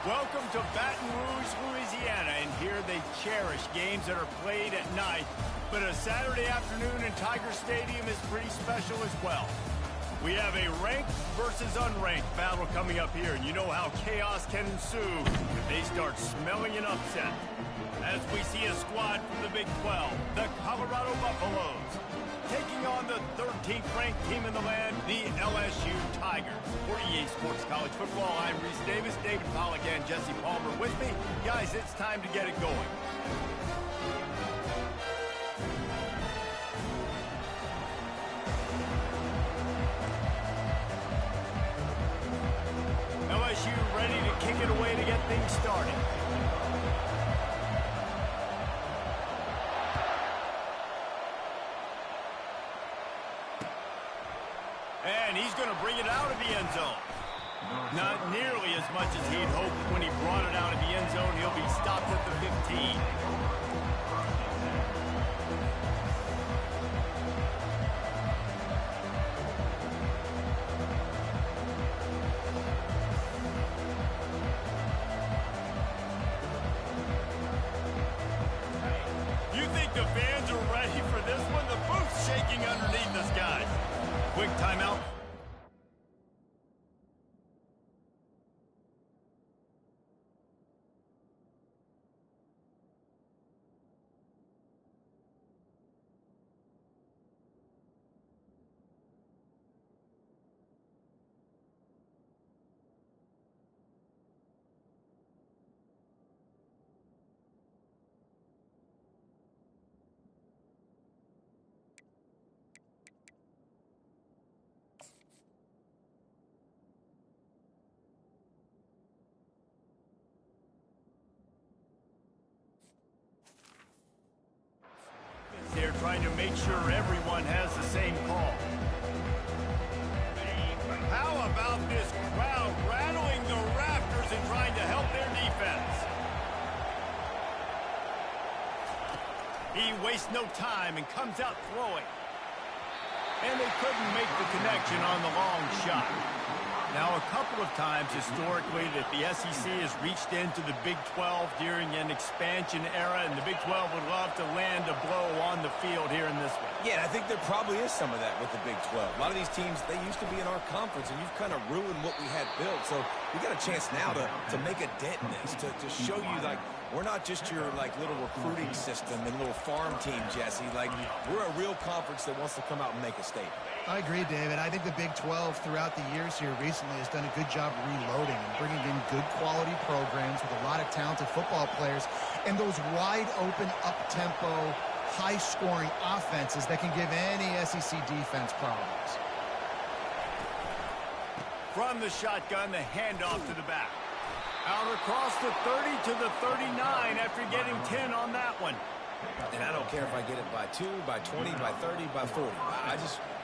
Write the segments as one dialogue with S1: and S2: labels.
S1: Welcome to Baton Rouge, Louisiana, and here they cherish games that are played at night. But a Saturday afternoon in Tiger Stadium is pretty special as well. We have a ranked versus unranked battle coming up here, and you know how chaos can ensue if they start smelling an upset. As we see a squad from the Big 12, the Colorado Buffaloes, taking on the 13th ranked team in the land, the LSU Tigers. For EA Sports College Football, I'm Reese Davis, David Pollack, and Jesse Palmer with me. Guys, it's time to get it going. LSU ready to kick it away to get things started. And he's going to bring it out of the end zone. Not nearly as much as he'd hoped when he brought it out of the end zone. He'll be stopped at the 15. You think the fans are ready for this one? The booth's shaking underneath us, guys. Quick timeout. They're trying to make sure everyone has the same call. How about this crowd rattling the rafters and trying to help their defense? He wastes no time and comes out throwing. And they couldn't make the connection on the long shot. Now, a couple of times historically that the SEC has reached into the Big 12 during an expansion era, and the Big 12 would love to land a blow on the field here in this one.
S2: Yeah, I think there probably is some of that with the Big 12. A lot of these teams, they used to be in our conference, and you've kind of ruined what we had built. So we got a chance now to make a dent in this, to show you, like, we're not just your, like, little recruiting system and little farm team, Jesse. Like, we're a real conference that wants to come out and make a statement.
S3: I agree, David. I think the Big 12 throughout the years here recently has done a good job reloading and bringing in good quality programs with a lot of talented football players and those wide open, up-tempo, high-scoring offenses that can give any SEC defense problems.
S1: From the shotgun, the handoff to the back. Out across the 30 to the 39 after getting 10 on that one.
S2: And I don't care if I get it by 2, by 20, by 30, by 40.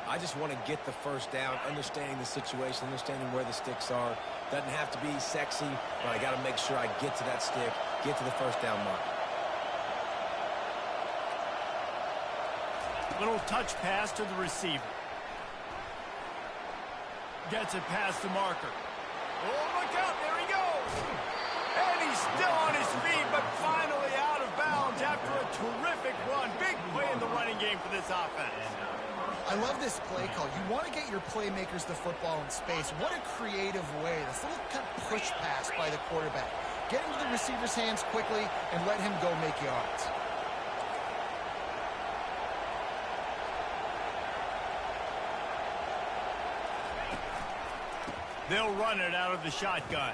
S2: I just want to get the first down, understanding the situation, understanding where the sticks are. Doesn't have to be sexy, but I got to make sure I get to that stick, get to the first down mark.
S1: Little touch pass to the receiver. Gets it past the marker. Oh, look out, there he goes! And he's still on his feet, but finally out of bounds after a terrific run. Big play in the running game for this offense.
S3: I love this play call. You want to get your playmakers the football in space. What a creative way. This little kind of push pass by the quarterback. Get into the receiver's hands quickly and let him go make yards.
S1: They'll run it out of the shotgun.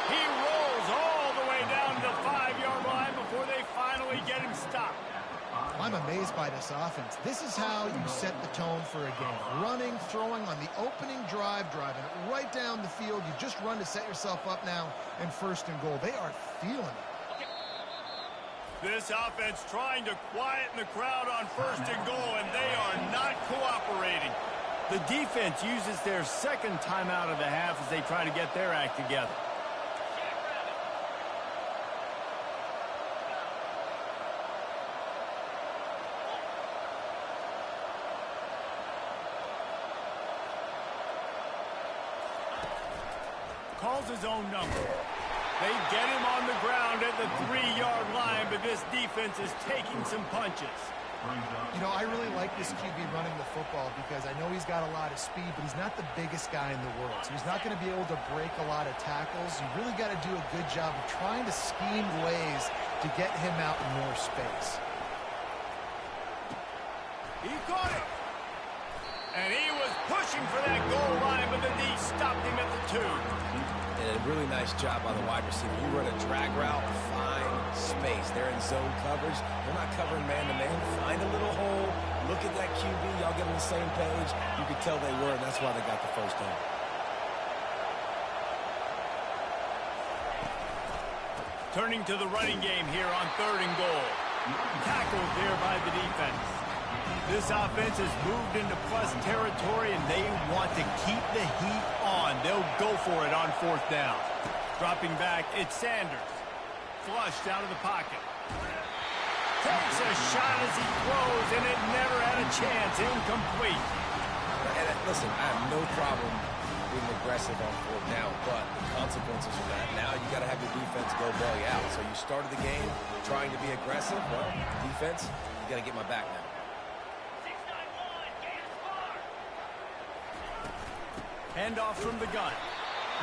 S1: He rolls all the way down to the 5-yard line before they finally get him stopped.
S3: I'm amazed by this offense. This is how you set the tone for a game. Running, throwing on the opening drive, driving it right down the field. You just run to set yourself up now and first and goal. They are feeling it.
S1: This offense trying to quieten the crowd on first and goal, and they are not cooperating. The defense uses their second timeout of the half as they try to get their act together. calls his own number. They get him on the ground at the 3-yard line, but this defense is taking some punches.
S3: You know, I really like this QB running the football because I know he's got a lot of speed, but he's not the biggest guy in the world. So he's not going to be able to break a lot of tackles. You really got to do a good job of trying to scheme ways to get him out in more space.
S1: He caught it. And he was pushing for that goal line, but the D stopped him at the 2.
S2: And a really nice job by the wide receiver. You run a drag route, find space. They're in zone coverage. They're not covering man-to-man. Find a little hole. Look at that QB. Y'all get on the same page. You could tell they were, and that's why they got the first down.
S1: Turning to the running game here on 3rd and goal. Tackled there by the defense. This offense has moved into plus territory, and they want to keep the heat on. They'll go for it on 4th down. Dropping back, it's Sanders. Flushed out of the pocket. Takes a shot as he throws, and it never had a chance. Incomplete.
S2: And listen, I have no problem being aggressive on 4th down, but the consequences of that, now you got to have your defense go bail you out. So you started the game trying to be aggressive. Well, defense, you got to get my back now.
S1: Handoff from the gun.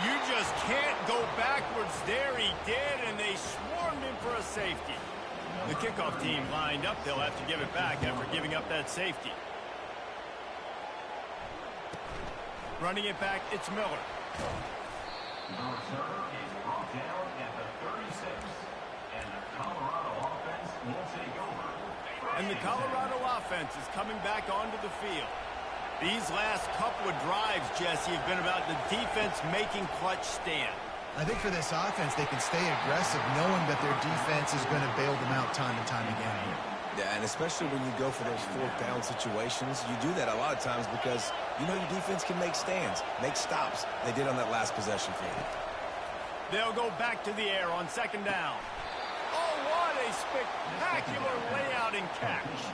S1: You just can't go backwards there. He did, and they swarmed him for a safety. The kickoff team lined up. They'll have to give it back after giving up that safety. Running it back, it's Miller.
S4: The return is brought down at the 36, and the Colorado offense will take over.
S1: And the Colorado offense is coming back onto the field. These last couple of drives, Jesse, have been about the defense making clutch stand.
S3: I think for this offense, they can stay aggressive knowing that their defense is going to bail them out time and time again here.
S2: Yeah, and especially when you go for those 4th down situations, you do that a lot of times because you know your defense can make stands, make stops. They did on that last possession for you.
S1: They'll go back to the air on 2nd down. Oh, what a spectacular layout and catch.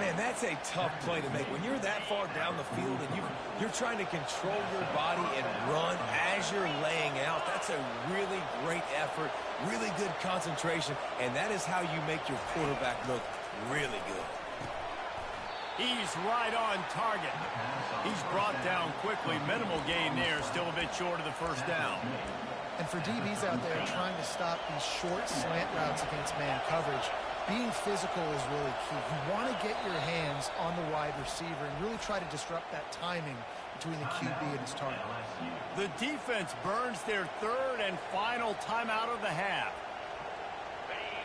S2: Man, that's a tough play to make. When you're that far down the field and you're trying to control your body and run as you're laying out, that's a really great effort, really good concentration, and that is how you make your quarterback look really good.
S1: He's right on target. He's brought down quickly. Minimal gain there, still a bit short of the 1st down.
S3: And for DBs out there trying to stop these short slant routes against man coverage, being physical is really key. You want to get your hands on the wide receiver and really try to disrupt that timing between the QB and his target.
S1: The defense burns their 3rd and final timeout of the half.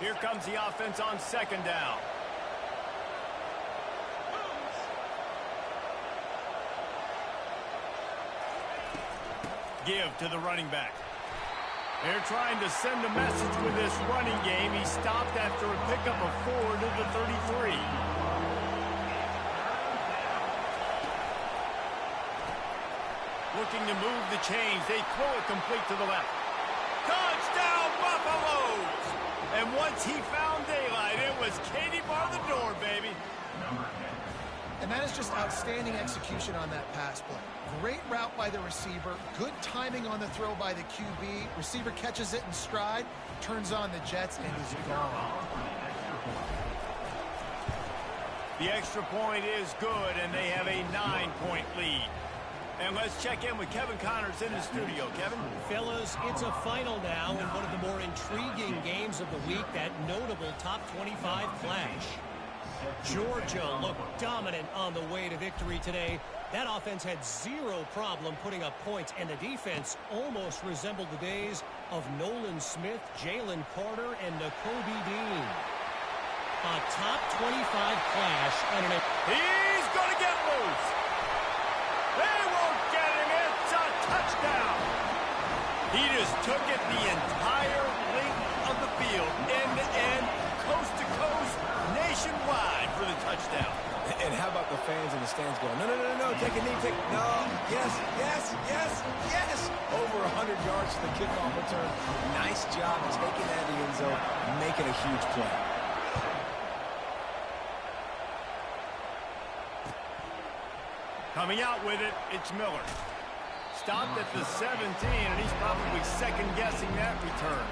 S1: Here comes the offense on 2nd down. Give to the running back. They're trying to send a message with this running game. He stopped after a pickup of 4 to the 33. Looking to move the chains. They throw it complete to the left. Touchdown, Buffaloes! And once he found daylight, it was Katie bar the door, baby.
S3: And that is just outstanding execution on that pass play. Great route by the receiver, good timing on the throw by the QB. Receiver catches it in stride, turns on the jets, and is gone.
S1: The extra point is good, and they have a 9-point lead. And let's check in with Kevin Connors in the studio. Kevin?
S5: Fellas, it's a final now in one of the more intriguing games of the week, that notable top 25 clash. Georgia looked dominant on the way to victory today. That offense had zero problem putting up points, and the defense almost resembled the days of Nolan Smith, Jalen Carter, and Nakobe Dean. A top 25 clash. And
S1: he's going to get loose. They won't get him. It's a touchdown. He just took it the entire length of the field, end to end, coast to coast, nationwide for the touchdown.
S2: And how about the fans in the stands going, no, no, no, no, take a knee, no, yes, yes, yes, yes. Over 100 yards to the kickoff return. Nice job taking that in the end zone, making a huge play.
S1: Coming out with it, it's Miller. Stopped at the 17, and he's probably second-guessing that return.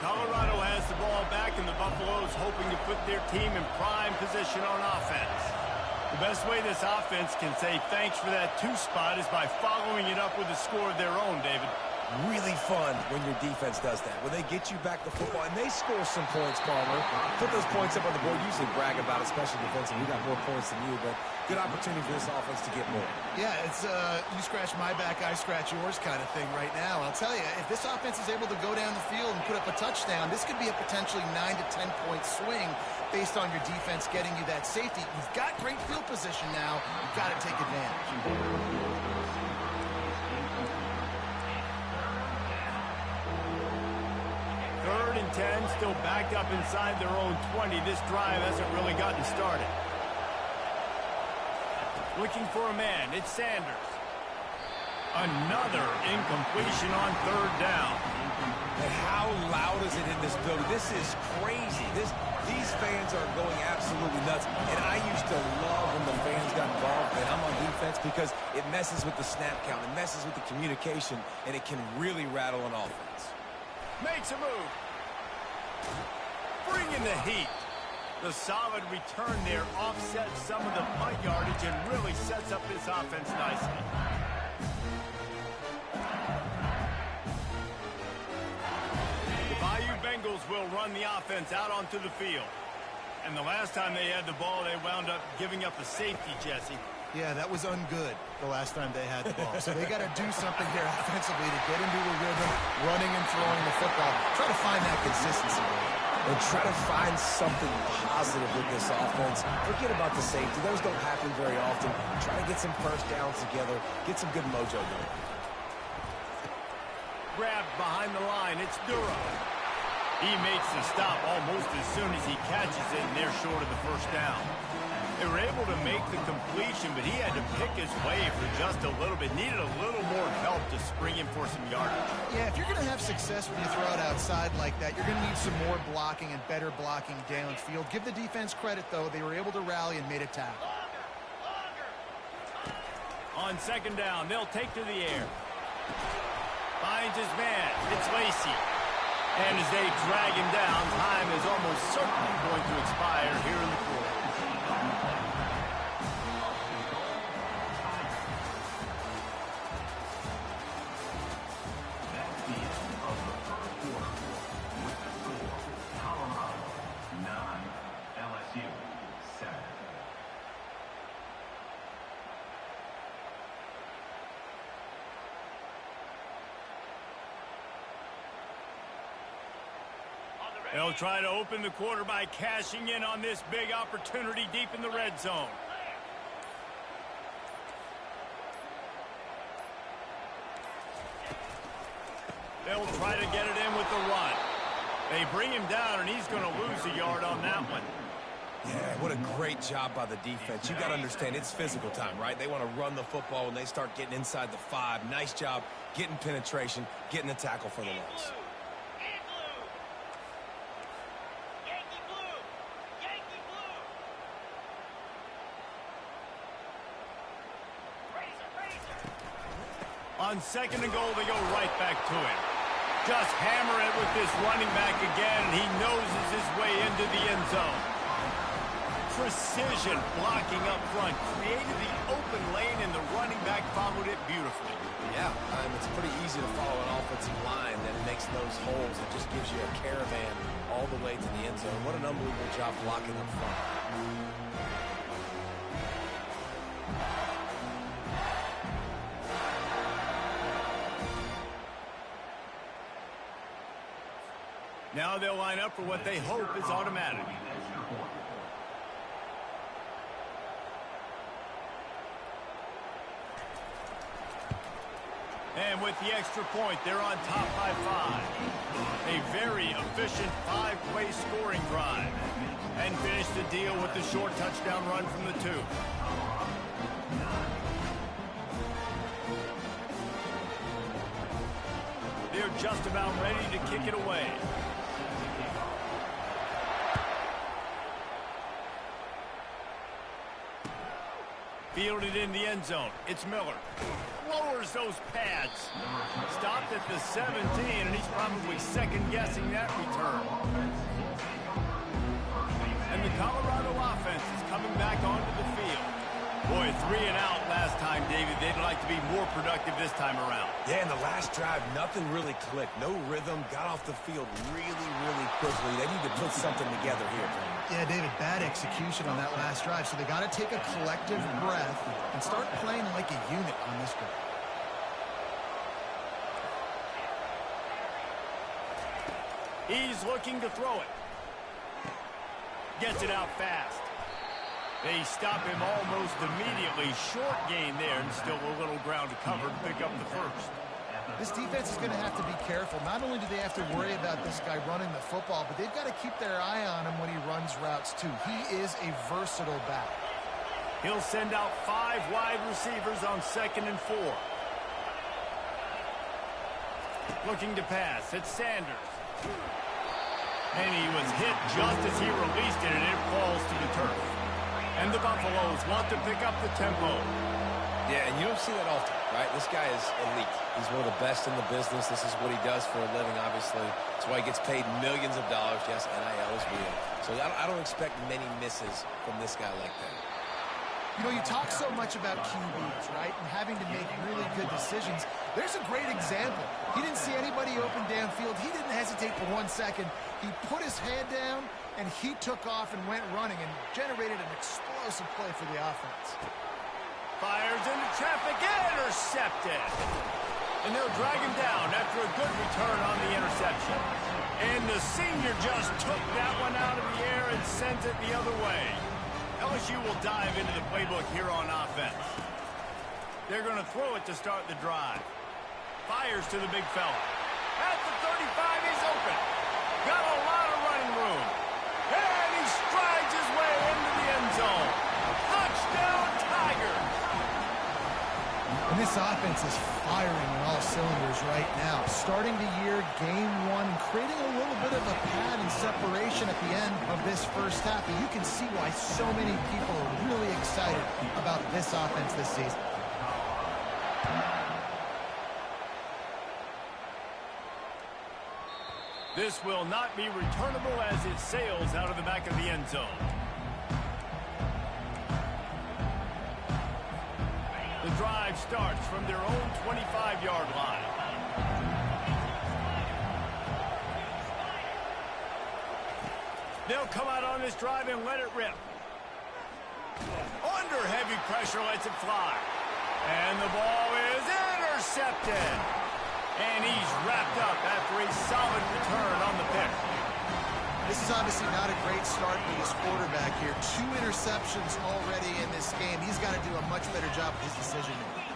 S1: Colorado has the ball back, and the Buffaloes hoping to put their team in prime position on offense. The best way this offense can say thanks for that 2 spot is by following it up with a score of their own, David.
S2: Really fun when your defense does that. When they get you back the football, and they score some points, Palmer. Put those points up on the board. Usually brag about it, especially defensive. We got more points than you, but good opportunity for this offense to get more.
S3: Yeah, it's you scratch my back, I scratch yours kind of thing right now. I'll tell you, if this offense is able to go down the field and put up a touchdown, this could be a potentially 9 to 10 point swing based on your defense getting you that safety. You've got great field position now. You've got to take advantage.
S1: 3rd and 10, still backed up inside their own 20. This drive hasn't really gotten started. Looking for a man, it's Sanders. Another incompletion on 3rd down.
S2: And how loud is it in this building? This is crazy. These fans are going absolutely nuts. And I used to love when the fans got involved, and I'm on defense, because it messes with the snap count. It messes with the communication, and it can really rattle an offense.
S1: Makes a move. Bring in the heat. The solid return there offsets some of the punt yardage and really sets up this offense nicely. The Bayou Bengals will run the offense out onto the field. And the last time they had the ball, they wound up giving up a safety, Jesse.
S3: Yeah, that was ungood the last time they had the ball. So they got to do something here offensively to get into a rhythm, running and throwing the football. Try to find that consistency.
S2: And try to find something positive with this offense. Forget about the safety. Those don't happen very often. Try to get some first downs together. Get some good mojo going.
S1: Grabbed behind the line. It's Dura. He makes the stop almost as soon as he catches it, and they're short of the first down. They were able to make the completion, but he had to pick his way for just a little bit. Needed a little more help to spring him for some yardage.
S3: Yeah, if you're going to have success when you throw it outside like that, you're going to need some more blocking and better blocking downfield. Give the defense credit, though. They were able to rally and made a tackle.
S1: On 2nd down, they'll take to the air. Finds his man. It's Lacy. And as they drag him down, time is almost certainly going to expire here in the quarter. They'll try to open the quarter by cashing in on this big opportunity deep in the red zone. They'll try to get it in with the run. They bring him down, and he's going to lose a yard on that one.
S2: Yeah, what a great job by the defense. You got to understand, it's physical time, right? They want to run the football when they start getting inside the 5. Nice job getting penetration, getting the tackle for the loss. On 2nd and goal, they go right back to it. Just hammer it with this running back again, and he noses his way into the end zone. Precision blocking up front, created the open lane, and the running back followed it beautifully. Yeah, it's pretty easy to follow an offensive line that makes those holes. It just gives you a caravan all the way to the end zone. What an unbelievable job blocking up front.
S1: Now they'll line up for what they hope is automatic. And with the extra point, they're on top by 5. A very efficient 5-play scoring drive. And finish the deal with the short touchdown run from the 2. They're just about ready to kick it away. Fielded in the end zone. It's Miller. Lowers those pads. Stopped at the 17, and he's probably second-guessing that return. And the Colorado offense is coming back onto the field. Boy, 3 and out last time, David. They'd like to be more productive this time around.
S2: Yeah, in the last drive, nothing really clicked. No rhythm. Got off the field really, really quickly. They need to put something together here, Tony.
S3: Yeah, David, bad execution on that last drive. So they got to take a collective breath and start playing like a unit on this drive.
S1: He's looking to throw it. Gets it out fast. They stop him almost immediately. Short gain there, and still a little ground to cover to pick up the first.
S3: This defense is going to have to be careful. Not only do they have to worry about this guy running the football, but they've got to keep their eye on him when he runs routes, too. He is a versatile back.
S1: He'll send out 5 wide receivers on 2nd and 4. Looking to pass. It's Sanders. And he was hit just as he released it, and it falls to the turf. And the Buffaloes want to pick up the tempo.
S2: Yeah, and you don't see that often, right? This guy is elite. He's one of the best in the business. This is what he does for a living, obviously. That's why he gets paid millions of dollars. Yes, NIL is real. So I don't expect many misses from this guy like that.
S3: You know, you talk so much about QBs, right, and having to make really good decisions. There's a great example. He didn't see anybody open downfield. He didn't hesitate for 1 second. He put his head down, and he took off and went running and generated an explosive play for the offense.
S1: Fires into traffic, intercepted. And they'll drag him down after a good return on the interception. And the senior just took that one out of the air and sent it the other way. LSU will dive into the playbook here on offense. They're going to throw it to start the drive. Fires to the big fella. At the 35, he's open. Got a lot of running room. And he strides his way into the end zone. Touchdown, Tigers!
S3: And this offense is firing on all cylinders right now. Starting the year, game 1, creating a little bit of a pad and separation at the end of this first half. And you can see why so many people are really excited about this offense this season.
S1: This will not be returnable as it sails out of the back of the end zone. The drive starts from their own 25-yard line. They'll come out on this drive and let it rip. Under heavy pressure, lets it fly. And the ball is intercepted. And he's wrapped up after a solid return on the pick.
S3: This is obviously not a great start for this quarterback here. 2 interceptions already in this game. He's got to do a much better job with his decision-making.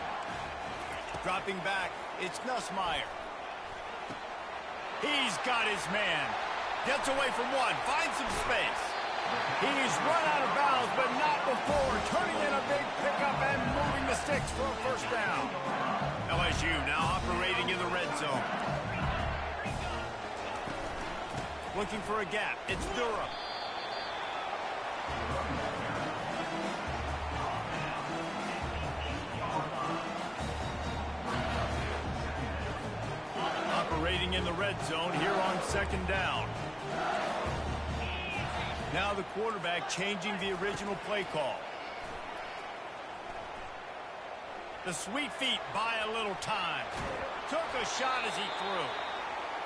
S1: Dropping back, it's Nussmeier. He's got his man. Gets away from one, finds some space. He's run out of bounds, but not before turning in a big pickup and moving the sticks for a first down. LSU now operating in the red zone. Looking for a gap. It's Durham. Operating in the red zone here on 2nd down. Now the quarterback changing the original play call. The sweet feet buy a little time. Took a shot as he threw.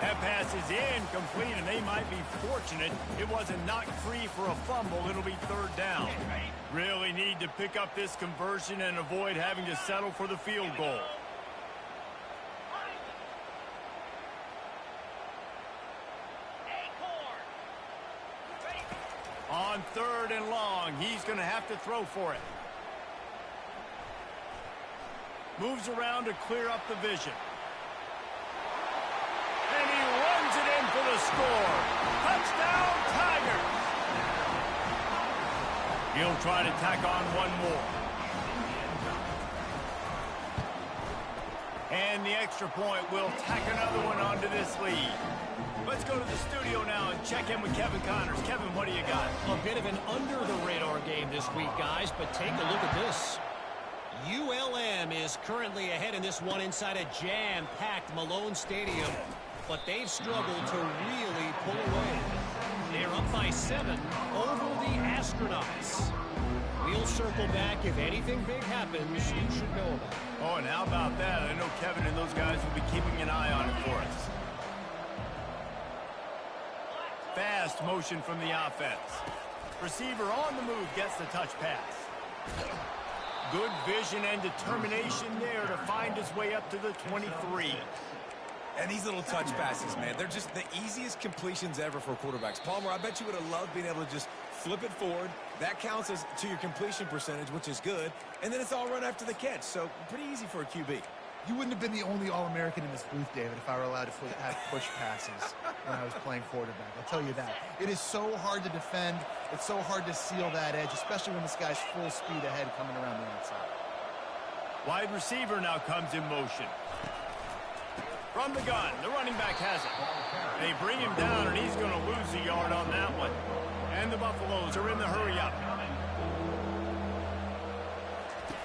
S1: That pass is incomplete, and they might be fortunate it wasn't knocked free for a fumble. It'll be 3rd down. Really need to pick up this conversion and avoid having to settle for the field goal. On 3rd and long, he's going to have to throw for it. Moves around to clear up the vision. And he runs it in for the score. Touchdown, Tigers! He'll try to tack on one more. And the extra point will tack another one onto this lead. Let's go to the studio now and check in with Kevin Connors. Kevin, what do you got?
S5: A bit of an under-the-radar game this week, guys, but take a look at this. ULM is currently ahead in this one inside a jam-packed Malone Stadium, but they've struggled to really pull away. They're up by 7 over the Astronauts. We'll circle back. If anything big happens, you should know about it.
S1: Oh, and how about that? I know Kevin and those guys will be keeping an eye on it for us. Fast motion from the offense. Receiver on the move gets the touch pass. Good vision and determination there to find his way up to the 23.
S2: And these little touch passes, man, they're just the easiest completions ever for quarterbacks. Palmer, I bet you would have loved being able to just flip it forward. That counts as to your completion percentage, which is good. And then it's all run after the catch. So pretty easy for a QB.
S3: You wouldn't have been the only All-American in this booth, David, if I were allowed to have push passes when I was playing quarterback. I'll tell you that. It is so hard to defend. It's so hard to seal that edge, especially when this guy's full speed ahead coming around the outside.
S1: Wide receiver now comes in motion. From the gun, the running back has it. They bring him down, and he's going to lose a yard on that one. And the Buffaloes are in the hurry-up.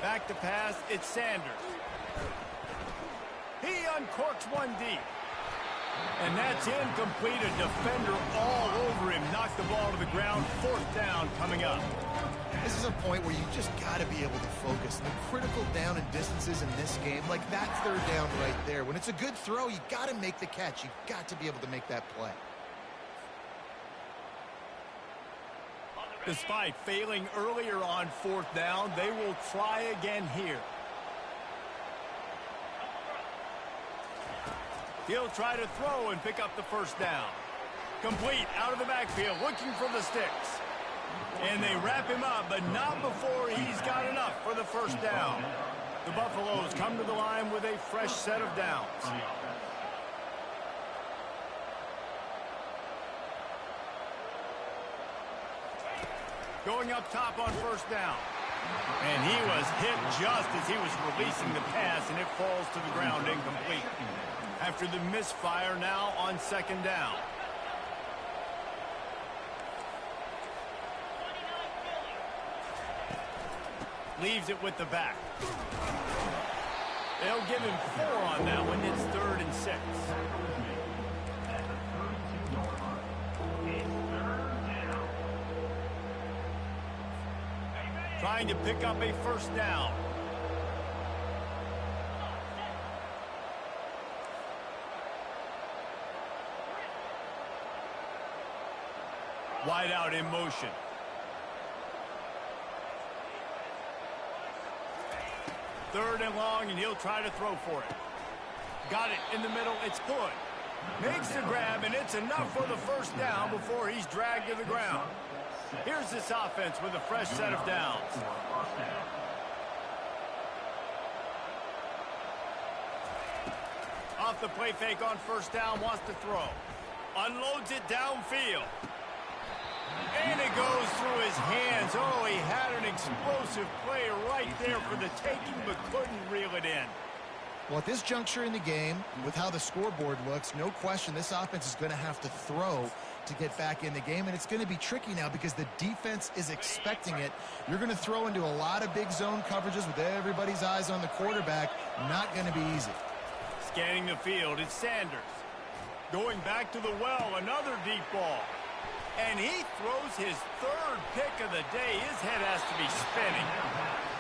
S1: Back to pass, it's Sanders. He uncorks one deep. And that's incomplete. A defender all over him. Knocked the ball to the ground. 4th down coming up.
S3: This is a point where you just got to be able to focus. The critical down and distances in this game, like that 3rd down right there. When it's a good throw, you got to make the catch. You got to be able to make that play.
S1: Despite failing earlier on 4th down, they will try again here. He'll try to throw and pick up the 1st down. Complete out of the backfield, looking for the sticks. And they wrap him up, but not before he's got enough for the 1st down. The Buffaloes come to the line with a fresh set of downs. Going up top on 1st down. And he was hit just as he was releasing the pass, and it falls to the ground incomplete. After the misfire, now on 2nd down. Leaves it with the back. They'll give him 4 on that one. It's 3rd and 6. Trying to pick up a 1st down. Wide out in motion. Third and long, and he'll try to throw for it. Got it in the middle. It's good. Makes the grab, and it's enough for the 1st down before he's dragged to the ground. Here's this offense with a fresh set of downs. Off the play fake on 1st down, wants to throw. Unloads it downfield. And it goes through his hands. Oh, he had an explosive play right there for the taking, but couldn't reel it in.
S3: Well, at this juncture in the game, with how the scoreboard looks, no question this offense is going to have to throw to get back in the game, and it's going to be tricky now because the defense is expecting it. You're going to throw into a lot of big zone coverages with everybody's eyes on the quarterback. Not going to be easy.
S1: Scanning the field, it's Sanders. Going back to the well, another deep ball. And he throws his 3rd pick of the day. His head has to be spinning.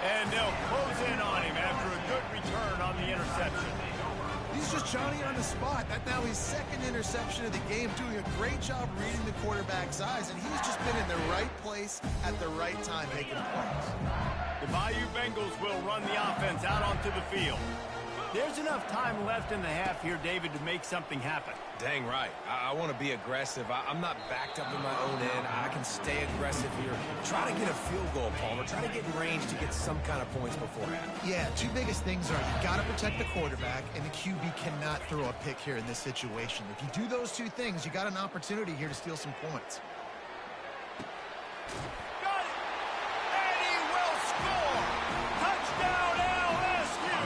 S1: And they'll close in on him after a good return on the interception.
S3: He's just Johnny on the spot. That's now his 2nd interception of the game, doing a great job reading the quarterback's eyes, and he's just been in the right place at the right time making plays.
S1: The Bayou Bengals will run the offense out onto the field. There's enough time left in the half here, David, to make something happen.
S2: Dang right. I want to be aggressive. I'm not backed up in my own end. I can stay aggressive here. Try to get a field goal, Palmer. Try to get in range to get some kind of points beforehand.
S3: Yeah, 2 biggest things are you got to protect the quarterback, and the QB cannot throw a pick here in this situation. If you do those 2 things, you got an opportunity here to steal some points.
S1: Got it! And he will score! Touchdown, LSU!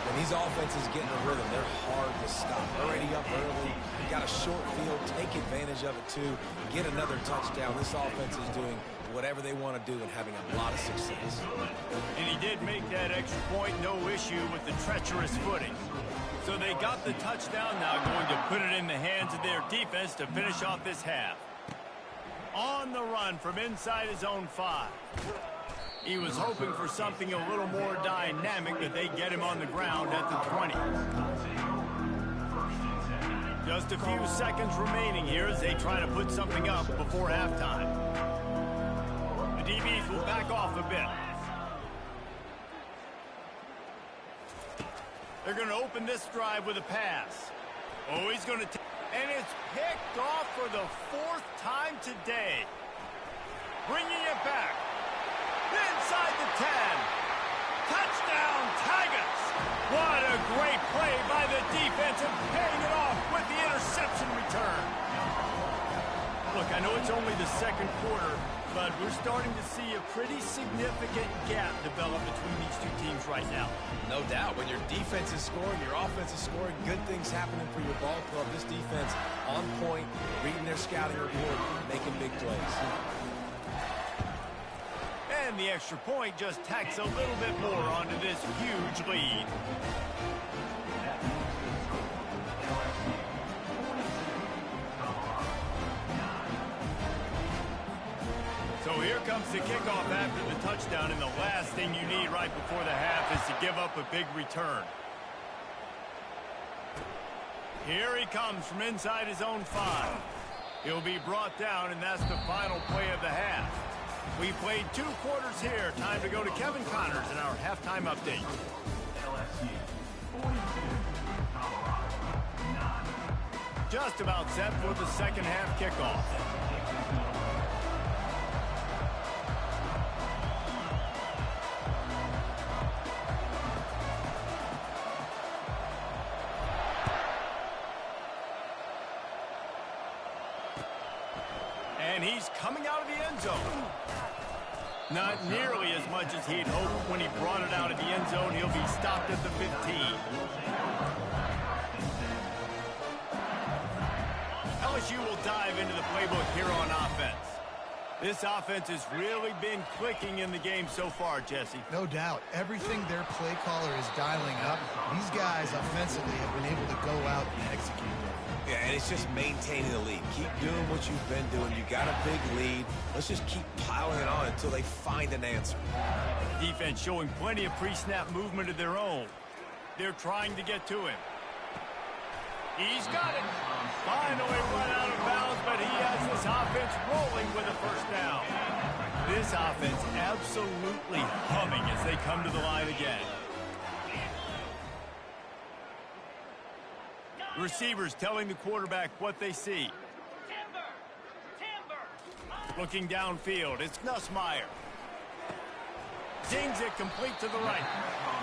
S2: When he's off offense is getting a rhythm. They're hard to stop. Already up early. You got a short field. Take advantage of it, too. Get another touchdown. This offense is doing whatever they want to do and having a lot of success.
S1: And he did make that extra point, no issue with the treacherous footing. So they got the touchdown, now going to put it in the hands of their defense to finish off this half. On the run from inside his own 5. He was hoping for something a little more dynamic, but they get him on the ground at the 20. Just a few seconds remaining here as they try to put something up before halftime. The DBs will back off a bit. They're going to open this drive with a pass. Oh, he's going to take... And it's picked off for the 4th time today. Bringing it back. Inside the 10. Touchdown, Tigers. What a great play by the defense and paying it off with the interception return. Look, I know it's only the second quarter, but we're starting to see a pretty significant gap develop between these two teams right now.
S2: No doubt. When your defense is scoring, your offense is scoring, good things happening for your ball club. This defense on point, reading their scouting report, making big plays.
S1: And the extra point just tacks a little bit more onto this huge lead. So here comes the kickoff after the touchdown, and the last thing you need right before the half is to give up a big return. Here he comes from inside his own 5. He'll be brought down, and that's the final play of the half. We played 2 quarters here. Time to go to Kevin Connors in our halftime update. Just about set for the second half kickoff. And he's coming out of the end zone. Not nearly as much as he'd hoped when he brought it out of the end zone. He'll be stopped at the 15. LSU will dive into the playbook here on offense. This offense has really been clicking in the game so far, Jesse.
S3: No doubt. Everything their play caller is dialing up, these guys offensively have been able to go out and execute.
S2: Yeah, and it's just maintaining the lead. Keep doing what you've been doing. You got a big lead. Let's just keep piling it on until they find an answer.
S1: Defense showing plenty of pre-snap movement of their own. They're trying to get to him. He's got it. Finally run out of bounds, but he has this offense rolling with a first down. This offense absolutely humming as they come to the line again. Receivers telling the quarterback what they see. Looking downfield, it's Nussmeier. Zings it complete to the right.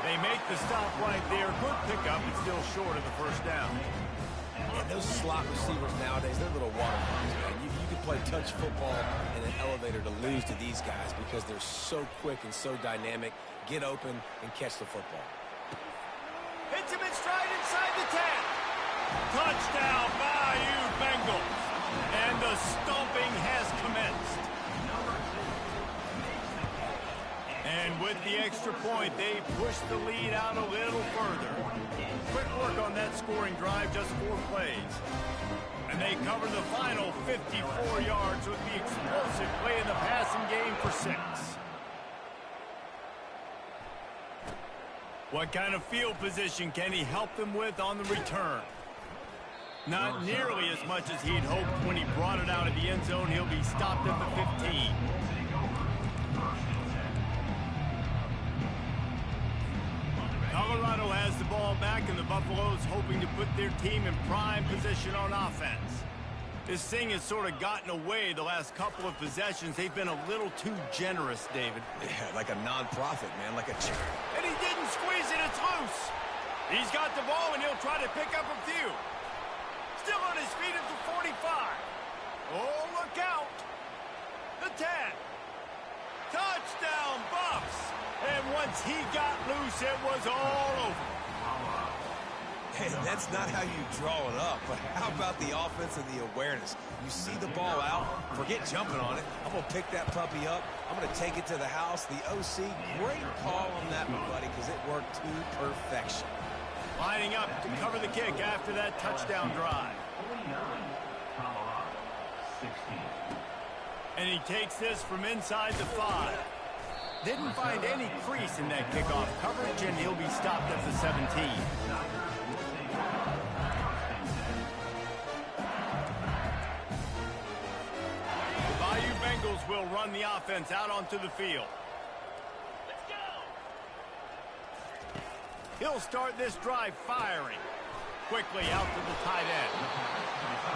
S1: They make the stop right there. Good pickup, but still short of the first down.
S2: And those slot receivers nowadays, they're little watermelons, man. You can play touch football in an elevator to lose to these guys because they're so quick and so dynamic. Get open and catch the football.
S1: Hits him in stride inside the 10. Touchdown, Bayou Bengals. And the stomping has commenced. And with the extra point, they push the lead out a little further. Quick work on that scoring drive, just 4 plays. And they cover the final 54 yards with the explosive play in the passing game for 6. What kind of field position can he help them with on the return? Not nearly as much as he'd hoped when he brought it out of the end zone. He'll be stopped at the 15. Colorado has the ball back, and the Buffaloes hoping to put their team in prime position on offense. This thing has sort of gotten away the last couple of possessions. They've been a little too generous, David.
S2: Yeah, like a non-profit, man, like a charity.
S1: And he didn't squeeze it, it's loose. He's got the ball, and he'll try to pick up a few. Still on his feet at the 45. Oh, look out. The 10. Touchdown, Buffs. And once he got loose, it was all over.
S2: And that's not how you draw it up, but how about the offense and the awareness? You see the ball out, forget jumping on it. I'm going to pick that puppy up. I'm going to take it to the house. The OC, great call on that one, buddy, because it worked to perfection.
S1: Lining up to cover the kick after that touchdown drive.
S4: Colorado, 16.
S1: And he takes this from inside the 5. Didn't find any crease in that kickoff coverage, and he'll be stopped at the 17. The Bayou Bengals will run the offense out onto the field. Let's go! He'll start this drive firing. Quickly out to the tight end.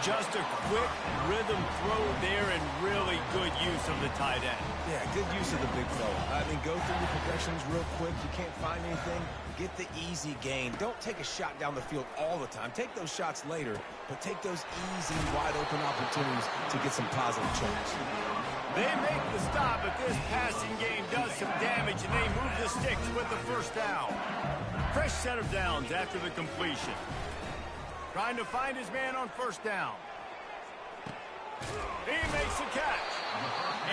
S1: Just a quick rhythm throw there and really good use of the tight end.
S2: Yeah, good use of the big fella. I mean, go through your progressions real quick. You can't find anything. Get the easy gain. Don't take a shot down the field all the time. Take those shots later, but take those easy, wide-open opportunities to get some positive change.
S1: They make the stop, but this passing game does some damage, and they move the sticks with the first down. Fresh set of downs after the completion. Trying to find his man on first down. He makes a catch.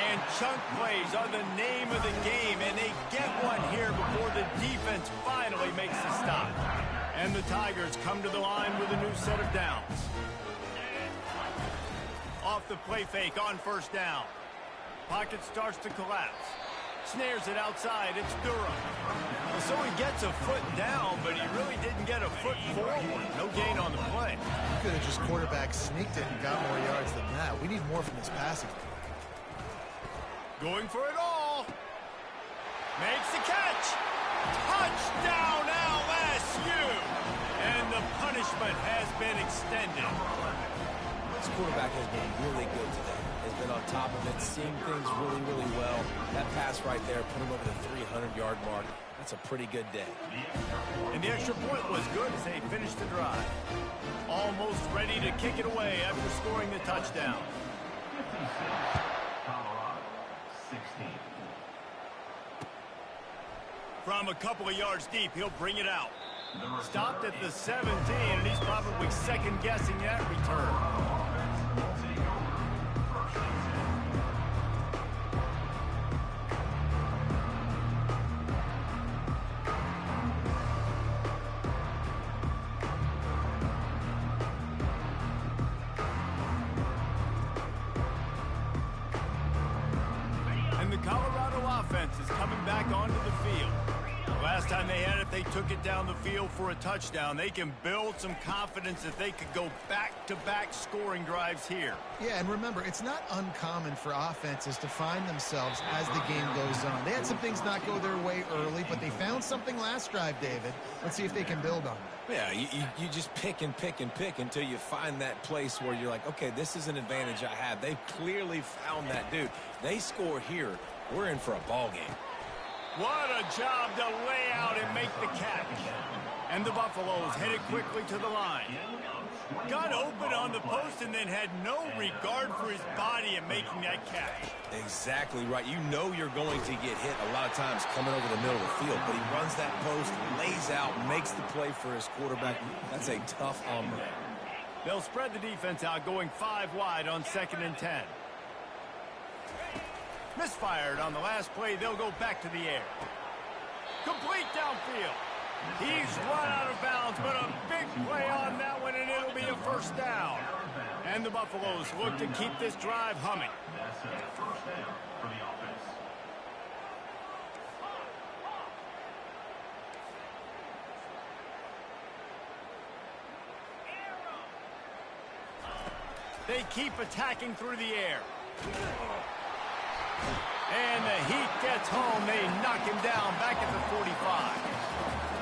S1: And chunk plays are the name of the game, and they get one here before the defense finally makes the stop. And the Tigers come to the line with a new set of downs. Off the play fake on first down. Pocket starts to collapse. Snares it outside. It's Durham. So he gets a foot down, but he really didn't get a foot forward. No gain on the play.
S3: Could have just quarterback sneaked it and got more yards than that. We need more from this passing.
S1: Going for it all. Makes the catch. Touchdown LSU. And the punishment has been extended.
S2: This quarterback has been really good today. Has been on top of it, seeing things really, really well. That pass right there put him over the 300-yard mark. That's a pretty good day.
S1: And the extra point was good as they finished the drive. Almost ready to kick it away after scoring the touchdown.
S4: 56, Colorado, 16.
S1: From a couple of yards deep, he'll bring it out. Stopped at the 17, and he's probably second-guessing that return. And the Colorado offense is coming back onto the field. Last time they had it, they took it down the field for a touchdown. They can build some confidence that they could go back-to-back scoring drives here.
S3: Yeah, and remember, it's not uncommon for offenses to find themselves as the game goes on. They had some things not go their way early, but they found something last drive, David. Let's see if they can build on it.
S2: Yeah, you just pick and pick and pick until you find that place where you're like, okay, this is an advantage I have. They've clearly found that, dude. They score here, we're in for a ball game.
S1: What a job to lay out and make the catch. And the Buffaloes headed quickly to the line. Got open on the post and then had no regard for his body in making that catch.
S2: Exactly right. You know you're going to get hit a lot of times coming over the middle of the field, but he runs that post, lays out, makes the play for his quarterback. That's a tough hombre.
S1: They'll spread the defense out, going 5 wide on 2nd and 10. Misfired on the last play. They'll go back to the air. Complete downfield. He's run out of bounds, but a big play on that one, and it'll be a first down. And the Buffaloes look to keep this drive humming.
S4: That's a first down for the offense.
S1: They keep attacking through the air. And the heat gets home. They knock him down back at the 45.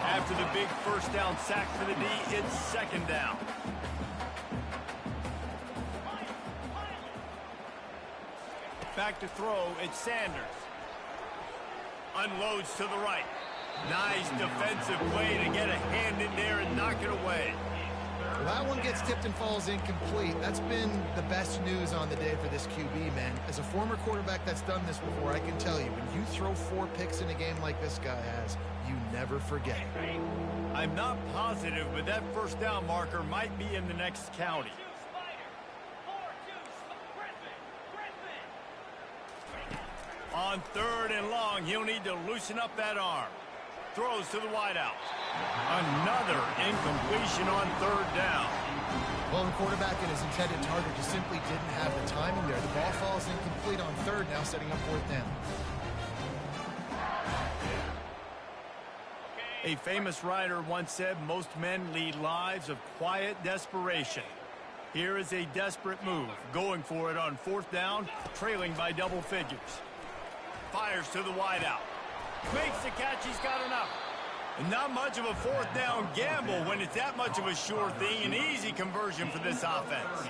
S1: After the big first down sack for the D, it's 2nd down. Back to throw, it's Sanders. Unloads to the right. Nice defensive play to get a hand in there and knock it away.
S3: Well, that one gets tipped and falls incomplete. That's been the best news on the day for this QB, man. As a former quarterback that's done this before, I can tell you, when you throw 4 picks in a game like this guy has, you never forget.
S1: I'm not positive, but that first down marker might be in the next county. On 3rd and long, he'll need to loosen up that arm. Throws to the wideout. Another incompletion on 3rd down.
S3: Well, the quarterback and his intended target just simply didn't have the timing there. The ball falls incomplete on 3rd, now setting up 4th down.
S1: A famous writer once said, most men lead lives of quiet desperation. Here is a desperate move, going for it on 4th down, trailing by double figures. Fires to the wideout. Makes the catch, he's got enough. And not much of a 4th down gamble when it's that much of a sure thing. An easy conversion for this offense.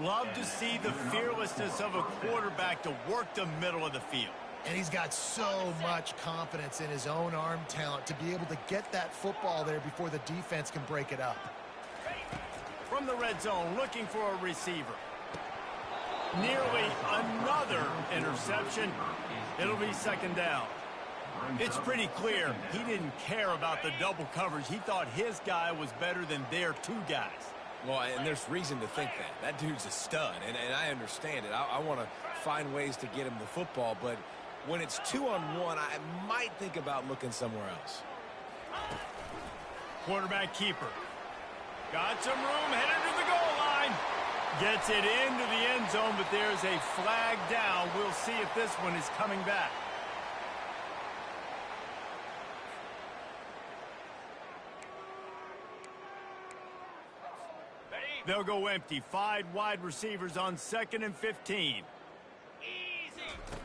S1: Love to see the fearlessness of a quarterback to work the middle of the field.
S3: And he's got so much confidence in his own arm talent to be able to get that football there before the defense can break it up.
S1: From the red zone, looking for a receiver. Nearly another interception. It'll be 2nd down. It's pretty clear he didn't care about the double coverage. He thought his guy was better than their 2 guys.
S2: Well, and there's reason to think that. That dude's a stud, and I understand it. I want to find ways to get him the football, but when it's 2-on-1, I might think about looking somewhere else.
S1: Quarterback keeper. Got some room, headed to the goal line. Gets it into the end zone, but there's a flag down. We'll see if this one is coming back. They'll go empty. 5 wide receivers on 2nd and 15.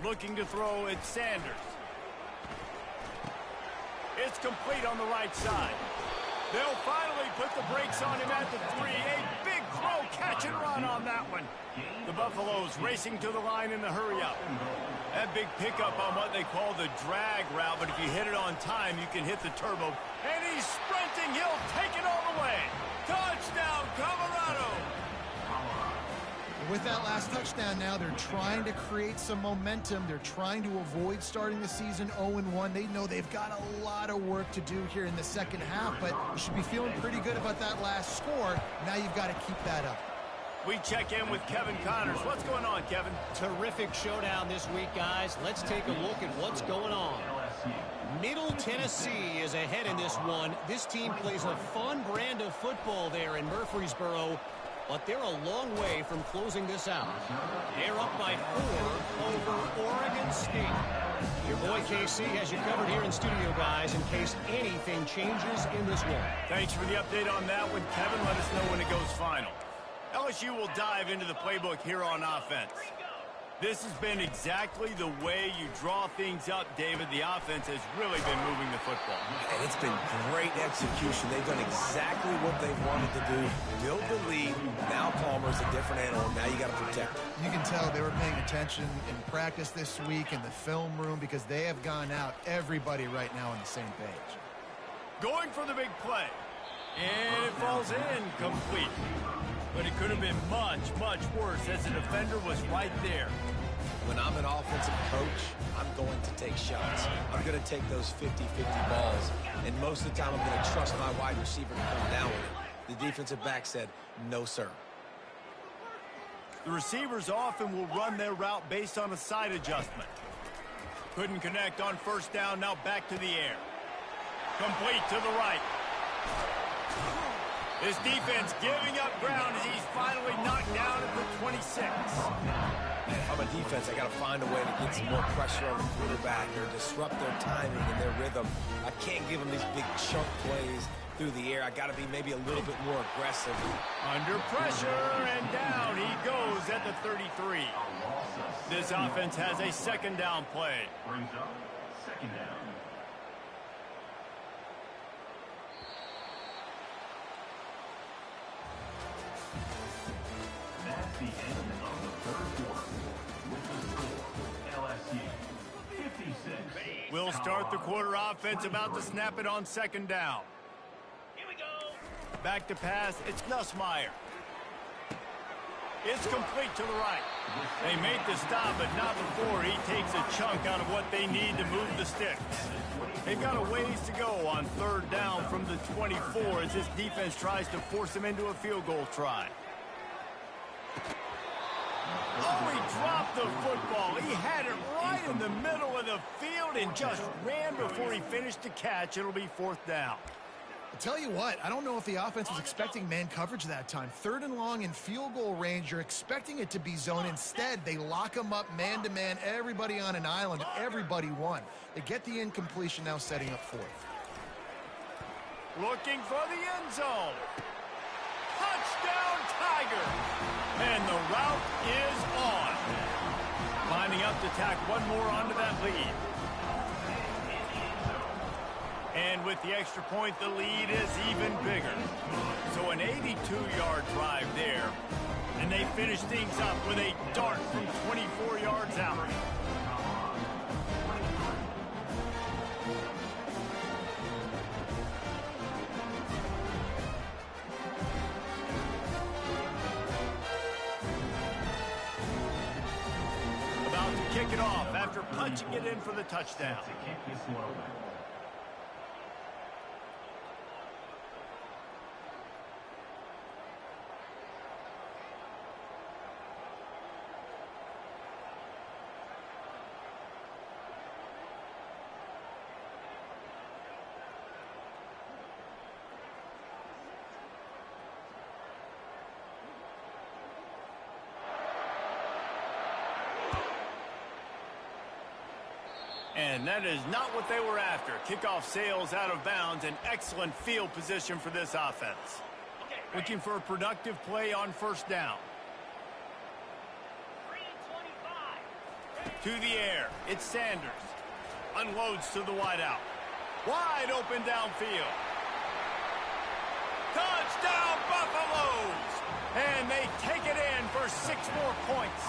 S1: Looking to throw at Sanders. It's complete on the right side. They'll finally put the brakes on him at the 3. A big throw, catch and run on that one. The Buffaloes racing to the line in the hurry-up. That big pickup on what they call the drag route, but if you hit it on time, you can hit the turbo. And he's sprinting. He'll take it all the way. Touchdown, Colorado!
S3: With that last touchdown now, they're trying to create some momentum. They're trying to avoid starting the season 0-1. They know they've got a lot of work to do here in the second half, but you should be feeling pretty good about that last score. Now you've got to keep that up.
S1: We check in with Kevin Connors. What's going on, Kevin?
S5: Terrific showdown this week, guys. Let's take a look at what's going on. Middle Tennessee is ahead in this one. This team plays a fun brand of football there in Murfreesboro, but they're a long way from closing this out. They're up by 4 over Oregon State. Your boy KC has you covered here in studio, guys, in case anything changes in this one.
S1: Thanks for the update on that one, Kevin. Let us know when it goes final. LSU will dive into the playbook here on offense. This has been exactly the way you draw things up, David. The offense has really been moving the football.
S2: And it's been great execution. They've done exactly what they've wanted to do. Build the lead. Now Palmer's a different animal. Now you got to protect him.
S3: You can tell they were paying attention in practice this week in the film room because they have gone out, everybody right now on the same page.
S1: Going for the big play. And it falls in complete. But it could have been much, much worse as the defender was right there.
S2: When I'm an offensive coach, I'm going to take shots. I'm going to take those 50-50 balls. And most of the time, I'm going to trust my wide receiver to come down with it. The defensive back said, no, sir.
S1: The receivers often will run their route based on a side adjustment. Couldn't connect on 1st down, now back to the air. Complete to the right. His defense giving up ground as he's finally knocked down at the 26.
S2: If I'm a defense, I got to find a way to get some more pressure on the quarterback or disrupt their timing and their rhythm. I can't give them these big chunk plays through the air. I got to be maybe a little bit more aggressive.
S1: Under pressure, and down he goes at the 33. This offense has a 2nd down play.
S4: Brings up 2nd down. That's the end of the 3rd quarter. With the score, LSU 56.
S1: We'll start the quarter offense, about to snap it on 2nd down.
S5: Here we go.
S1: Back to pass. It's Nussmeier. It's complete to the right. They made the stop, but not before he takes a chunk out of what they need to move the sticks. They've got a ways to go on third down from the 24 as this defense tries to force them into a field goal try. Oh, he dropped the football. He had it right in the middle of the field and just ran before he finished the catch. It'll be fourth down.
S3: I'll tell you what, I don't know if the offense was expecting man coverage that time. Third and long in field goal range, you're expecting it to be zone. Instead, they lock them up man-to-man, everybody on an island, everybody won. They get the incompletion, now setting up fourth.
S1: Looking for the end zone. Touchdown, Tiger! And the route is on. Lining up to tack one more onto that lead. And with the extra point, the lead is even bigger. So an 82-yard drive there. And they finish things up with a dart from 24 yards out. About to kick it off after punching it in for the touchdown. And that is not what they were after. Kickoff sails out of bounds. An excellent field position for this offense. Looking for a productive play on first down. To the air. It's Sanders. Unloads to the wideout. Wide open downfield. Touchdown, Buffaloes! And they take it in for 6 more points.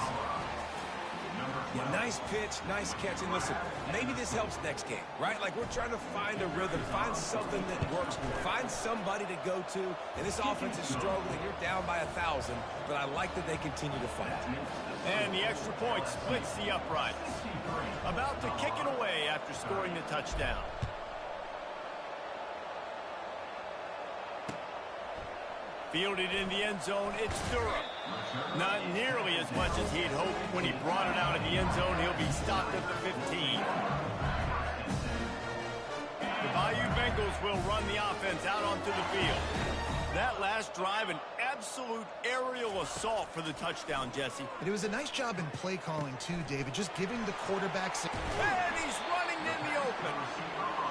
S2: Yeah, nice pitch, nice catch. And listen, maybe this helps next game, right? Like, we're trying to find a rhythm, find something that works, find somebody to go to. And this offense is struggling. You're down by 1,000, but I like that they continue to fight.
S1: And the extra point splits the uprights. About to kick it away after scoring the touchdown. Fielded in the end zone, it's Durham. Not nearly as much as he'd hoped when he brought it out of the end zone. He'll be stopped at the 15. The Bayou Bengals will run the offense out onto the field. That last drive, an absolute aerial assault for the touchdown, Jesse.
S3: And it was a nice job in play calling, too, David, just giving the quarterbacks...
S1: And he's running in the open.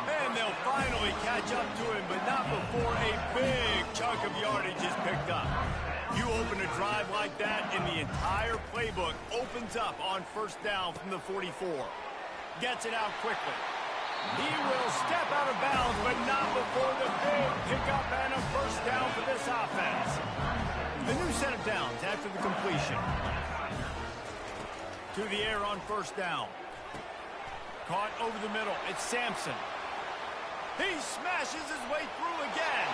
S1: And they'll finally catch up to him, but not before a big chunk of yardage is picked up. You open a drive like that, and the entire playbook opens up on first down from the 44. Gets it out quickly. He will step out of bounds, but not before the big pickup and a first down for this offense. A new set of downs after the completion. To the air on first down. Caught over the middle. It's Sampson. He smashes his way through again.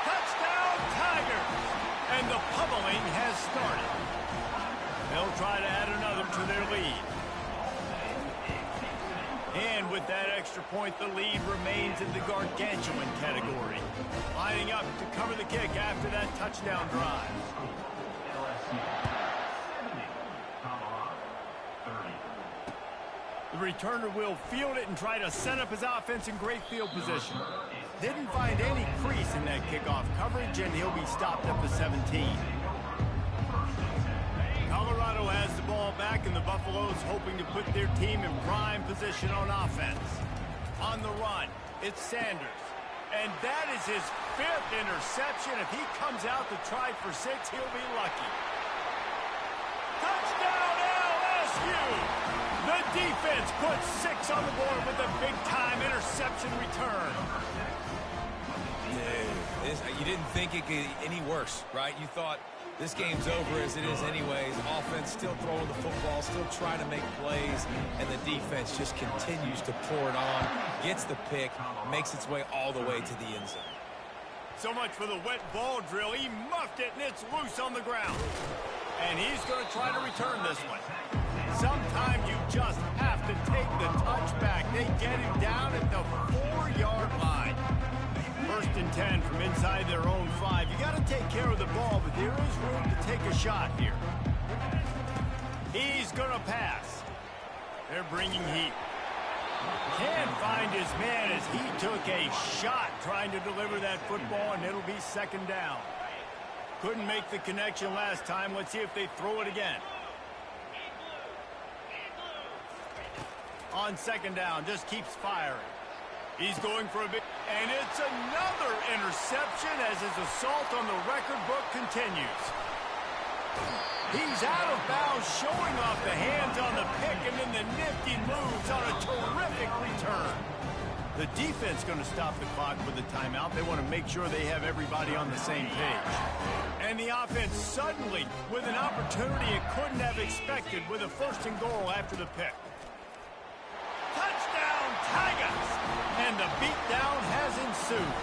S1: Touchdown, Tigers! And the pummeling has started. They'll try to add another to their lead. And with that extra point, the lead remains in the gargantuan category. Lining up to cover the kick after that touchdown drive. The returner will field it and try to set up his offense in great field position. Didn't find any crease in that kickoff coverage, and he'll be stopped at the 17. Colorado has the ball back, and the Buffaloes hoping to put their team in prime position on offense. On the run, it's Sanders. And that is his 5th interception. If he comes out to try for 6, he'll be lucky. Touchdown, LSU! The defense puts 6 on the board with a big-time interception return.
S2: You didn't think it could get any worse, right? You thought this game's over as it is anyways. Offense still throwing the football, still trying to make plays, and the defense just continues to pour it on, gets the pick, makes its way all the way to the end zone.
S1: So much for the wet ball drill. He muffed it, and it's loose on the ground. And he's going to try to return this one. Sometimes you just have to take the touchback. They get him down at the 4-yard line. 1st and 10 from inside their own 5. You got to take care of the ball, but there is room to take a shot here. He's going to pass. They're bringing heat. Can't find his man as he took a shot trying to deliver that football, and it'll be 2nd down. Couldn't make the connection last time. Let's see if they throw it again. On 2nd down, just keeps firing. He's going for a big... And it's another interception as his assault on the record book continues. He's out of bounds, showing off the hands on the pick, and then the nifty moves on a terrific return. The defense going to stop the clock with the timeout. They want to make sure they have everybody on the same page. And the offense suddenly with an opportunity it couldn't have expected with a 1st and goal after the pick. Touchdown, Tigers! And the beatdown has ensued.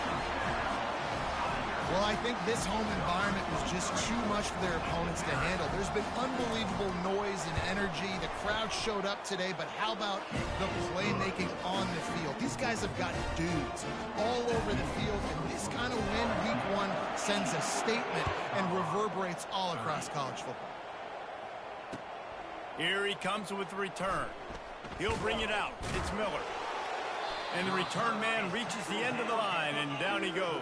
S3: Well, I think this home environment was just too much for their opponents to handle. There's been unbelievable noise and energy. The crowd showed up today, but how about the playmaking on the field? These guys have got dudes all over the field, and this kind of win week 1 sends a statement and reverberates all across college football.
S1: Here he comes with the return. He'll bring it out. It's Miller. And the return man reaches the end of the line, and down he goes.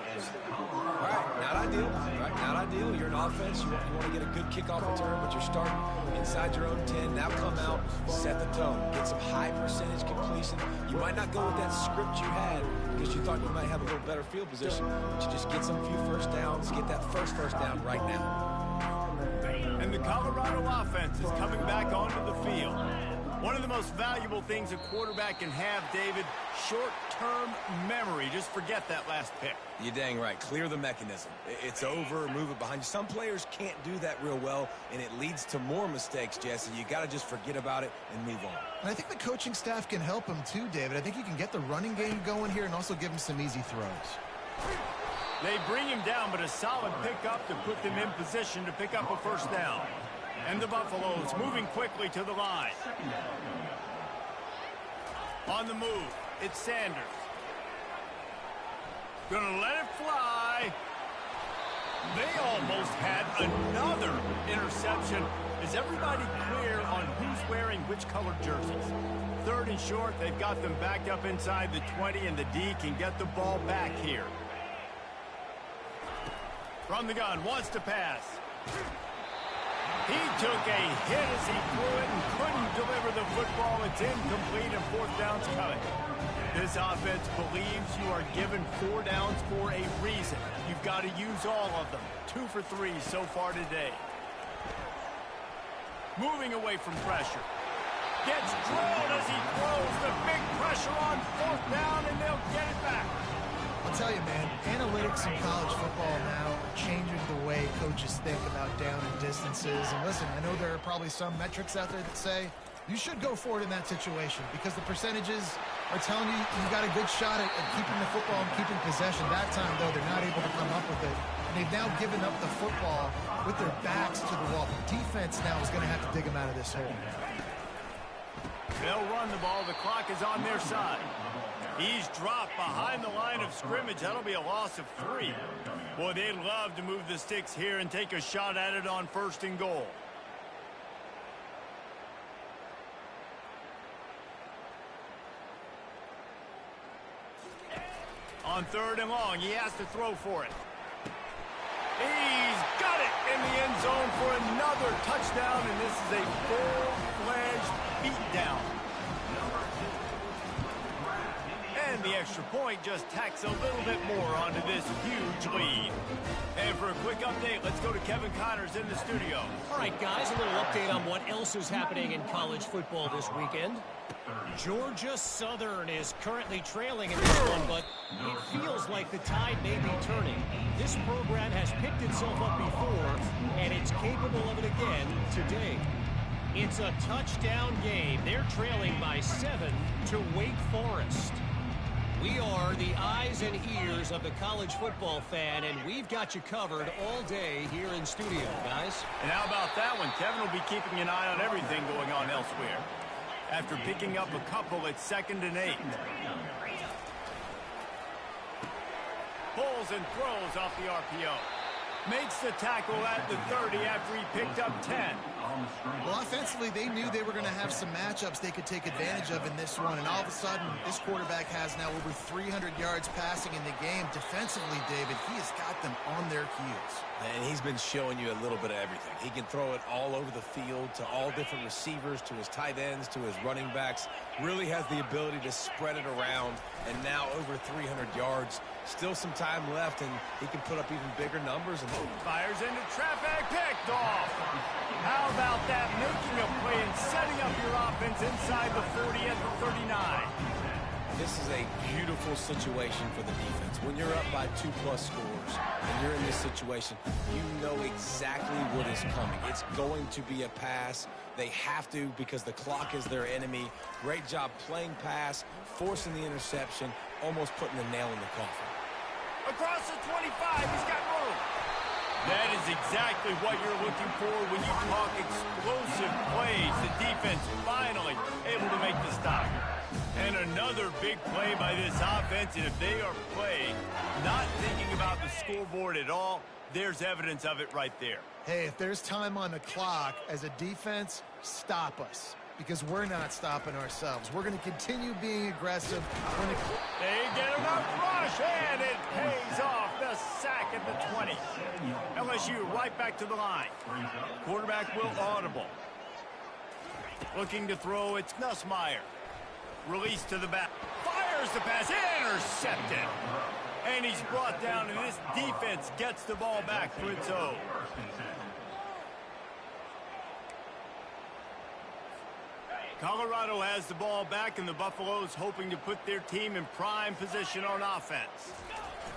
S2: All right, not ideal. Not ideal. You're an offense. You want to get a good kickoff return, but you're starting inside your own 10. Now come out, set the tone. Get some high percentage completion. You might not go with that script you had because you thought you might have a little better field position, but you just get some few 1st downs, get that first down right now.
S1: And the Colorado offense is coming back onto the field. One of the most valuable things a quarterback can have, David, short-term memory. Just forget that last pick.
S2: You're dang right. Clear the mechanism. It's over, move it behind you. Some players can't do that real well, and it leads to more mistakes, Jesse. You got to just forget about it and move on.
S3: And I think the coaching staff can help him too, David. I think you can get the running game going here and also give him some easy throws.
S1: They bring him down, but a solid pickup to put them in position to pick up a 1st down. And the Buffaloes moving quickly to the line. On the move, it's Sanders. Gonna let it fly. They almost had another interception. Is everybody clear on who's wearing which colored jerseys? 3rd and short, they've got them backed up inside the 20, and the D can get the ball back here. From the gun, wants to pass. He took a hit as he threw it and couldn't deliver the football. It's incomplete, and 4th down's coming. This offense believes you are given 4 downs for a reason. You've got to use all of them. 2 for 3 so far today. Moving away from pressure. Gets drilled as he throws the big pressure on 4th down, and they'll get it back.
S3: I'll tell you, man, analytics in college football now are changing the way coaches think about down and distances. And listen, I know there are probably some metrics out there that say you should go for it in that situation because the percentages are telling you you got a good shot at keeping the football and keeping possession. That time, though, they're not able to come up with it. And they've now given up the football with their backs to the wall. The defense now is going to have to dig them out of this hole.
S1: They'll run the ball. The clock is on their side. He's dropped behind the line of scrimmage. That'll be a loss of 3. Boy, they'd love to move the sticks here and take a shot at it on 1st and goal. On 3rd and long, he has to throw for it. He's got it in the end zone for another touchdown, and this is a full-fledged beatdown. And the extra point just tacks a little bit more onto this huge lead. And for a quick update, let's go to Kevin Connors in the studio.
S5: All right, guys, a little update on what else is happening in college football this weekend. Georgia Southern is currently trailing in this one, but it feels like the tide may be turning. This program has picked itself up before, and it's capable of it again today. It's a touchdown game. They're trailing by 7 to Wake Forest. We are the eyes and ears of the college football fan, and we've got you covered all day here in studio, guys.
S1: And how about that one? Kevin will be keeping an eye on everything going on elsewhere. After picking up a couple, it's 2nd and 8. Pulls and throws off the RPO. Makes the tackle at the 30 after he picked up 10.
S3: Well, offensively, they knew they were going to have some matchups they could take advantage of in this one. And all of a sudden, this quarterback has now over 300 yards passing in the game. Defensively, David, he has got them on their heels.
S2: And he's been showing you a little bit of everything. He can throw it all over the field to all different receivers, to his tight ends, to his running backs. Really has the ability to spread it around. And now over 300 yards. Still some time left, and he can put up even bigger numbers. And
S1: fires into traffic, picked off. How about that? Making a play and setting up your offense inside the 40 at the 39.
S2: This is a beautiful situation for the defense. When you're up by 2+ scores and you're in this situation, you know exactly what is coming. It's going to be a pass. They have to because the clock is their enemy. Great job playing pass, forcing the interception, almost putting the nail in the coffin.
S1: Across the 25, he's got room. That is exactly what you're looking for when you talk explosive plays. The defense finally able to make the stop. And another big play by this offense, and if they are playing, not thinking about the scoreboard at all, there's evidence of it right there.
S3: Hey, if there's time on the clock, as a defense, stop us. Because we're not stopping ourselves. We're going to continue being aggressive.
S1: They get enough rush, and it pays off. The sack at the 20. LSU right back to the line. Quarterback will audible. Looking to throw, it's Nussmeier. Release to the back. Fires the pass. Intercepted. And he's brought down, and this defense gets the ball back for its own. Colorado has the ball back, and the Buffaloes hoping to put their team in prime position on offense.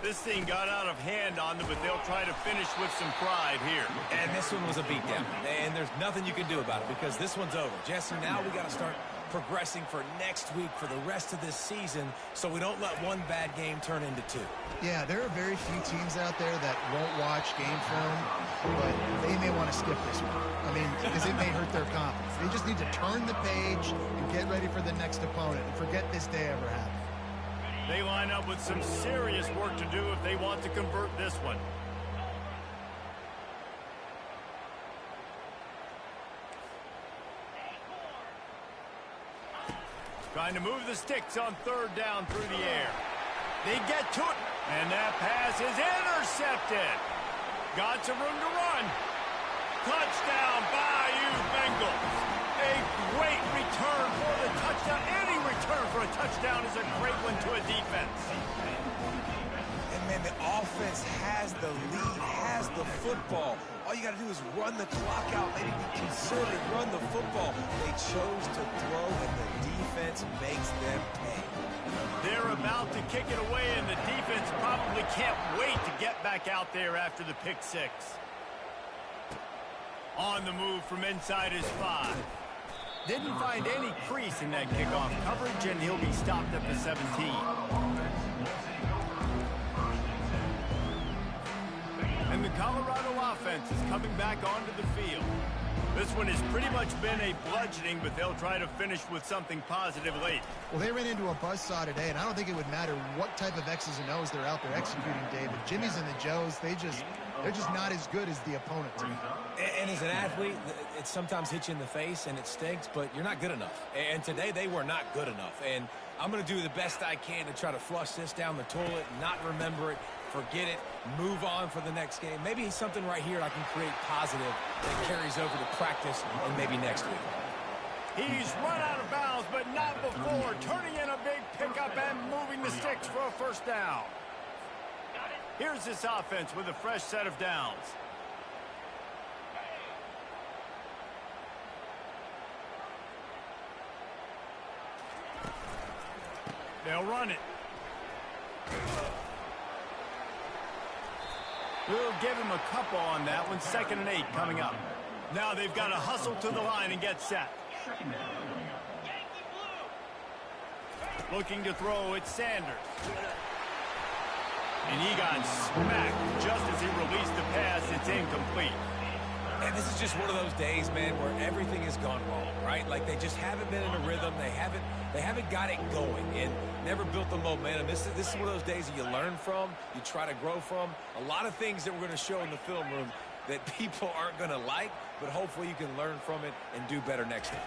S1: This thing got out of hand on them, but they'll try to finish with some pride here.
S2: And this one was a beatdown, and there's nothing you can do about it because this one's over. Jesse, now we got to start progressing for next week for the rest of this season so we don't let one bad game turn into 2.
S3: Yeah, there are very few teams out there that won't watch game film, but they may want to skip this one. I mean, because it may hurt their confidence. They just need to turn the page and get ready for the next opponent and forget this day ever happened.
S1: They line up with some serious work to do if they want to convert this one. Trying to move the sticks on 3rd down through the air. They get to it, and that pass is intercepted. Got some room to run. Touchdown, Bayou Bengals. A great return for the touchdown. Any return for a touchdown is a great one to a defense.
S2: And, man, the offense has the lead, has the football. All you got to do is run the clock out, maybe be conservative, run the football. They chose to throw, and the defense makes them pay.
S1: They're about to kick it away, and the defense probably can't wait to get back out there after the pick 6. On the move from inside his 5. Didn't find any crease in that kickoff coverage, and he'll be stopped at the 17. And the Colorado offense is coming back onto the field. This one has pretty much been a bludgeoning, but they'll try to finish with something positive late.
S3: Well, they ran into a buzzsaw today, and I don't think it would matter what type of X's and O's they're out there executing, David. Jimmy's and the Joes, they're just not as good as the opponent team.
S2: And as an athlete, it sometimes hits you in the face, and it stinks, but you're not good enough. And today, they were not good enough. And I'm going to do the best I can to try to flush this down the toilet, not remember it, forget it, move on for the next game. Maybe something right here I can create positive that carries over to practice and maybe next week.
S1: He's run out of bounds, but not before. Turning in a big pickup and moving the sticks for a 1st down. Here's this offense with a fresh set of downs. They'll run it. We'll give him a couple on that one. 2nd and 8 coming up. Now they've got to hustle to the line and get set. Looking to throw, it's Sanders. And he got smacked just as he released the pass. It's incomplete.
S2: And this is just one of those days, man, where everything has gone wrong, right? Like they just haven't been in a rhythm. They haven't got it going and never built the momentum. This is one of those days that you learn from, you try to grow from. A lot of things that we're going to show in the film room that people aren't going to like, but hopefully you can learn from it and do better next time.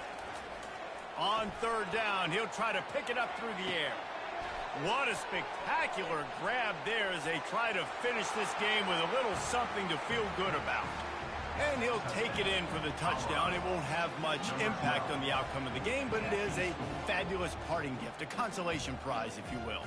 S1: On third down, he'll try to pick it up through the air. What a spectacular grab there as they try to finish this game with a little something to feel good about. And he'll take it in for the touchdown. It won't have much impact on the outcome of the game, but it is a fabulous parting gift, a consolation prize, if you will.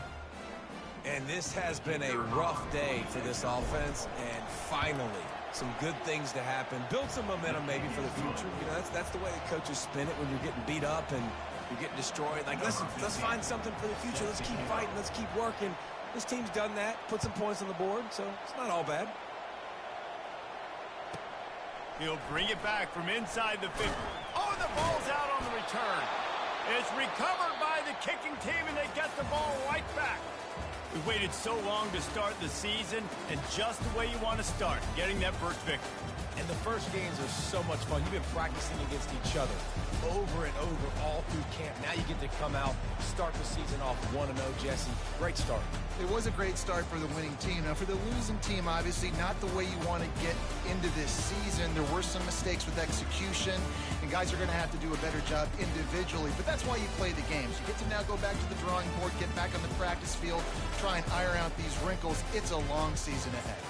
S2: And this has been a rough day for this offense, and finally, some good things to happen. Build some momentum maybe for the future. You know, that's the way the coaches spin it when you're getting beat up and you're getting destroyed. Like, let's find something for the future. Let's keep fighting. Let's keep working. This team's done that, put some points on the board, so it's not all bad.
S1: He'll bring it back from inside the 50. Oh, the ball's out on the return. It's recovered by the kicking team, and they get the ball right back. We waited so long to start the season, and just the way you want to start, getting that first victory.
S2: And the first games are so much fun. You've been practicing against each other over and over all through camp. Now you get to come out, start the season off 1-0, Jesse. Great start.
S3: It was a great start for the winning team. Now, for the losing team, obviously not the way you want to get into this season. There were some mistakes with execution, and guys are going to have to do a better job individually. But that's why you play the games. You get to now go back to the drawing board, get back on the practice field, try and iron out these wrinkles. It's a long season ahead.